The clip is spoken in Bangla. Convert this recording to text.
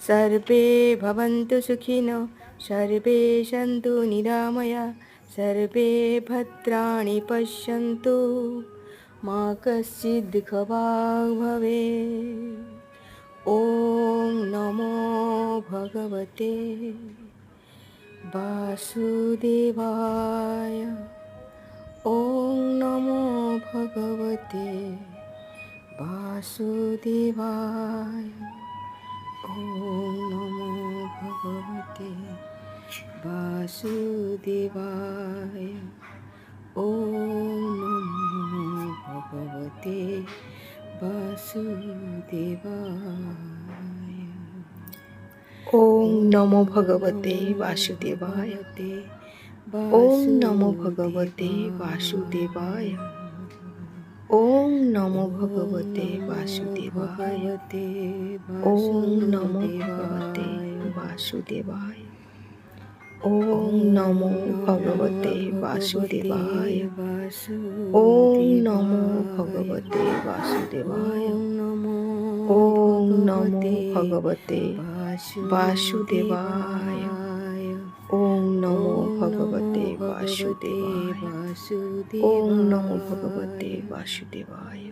सर्वे भवन्तु सुखिनो सर्वे सन्तु निरामया सर्वे भद्राणि पश्यन्तु मा कश्चित् दुःखभाग् भवेत्। ॐ नमो भगवते वासुदेवाय। ॐ नमो भगवते वासुदेवाय। ॐ नमो भगवते वासुदेवाय। ॐ नमो भगवते वासुदेवाय। ওম নমো ভগবতে বাসুদেবায়। ওম নমো ভগবতে বাসুদেবায়। ওম নমো ভগবতে বাসুদেবায়। ওম নমো ভগবতে বাসুদেবায়। ওম নমো ভগবতে বাসুদেবায়। ওম নমো ভগবতে বাসুদেবায়। ওম নমো ভগবতে বাসুদেবায়। ওম নমো ভগবতে বাসুদেবায়। ওম নমো ভগবতে বাসুদেবায়।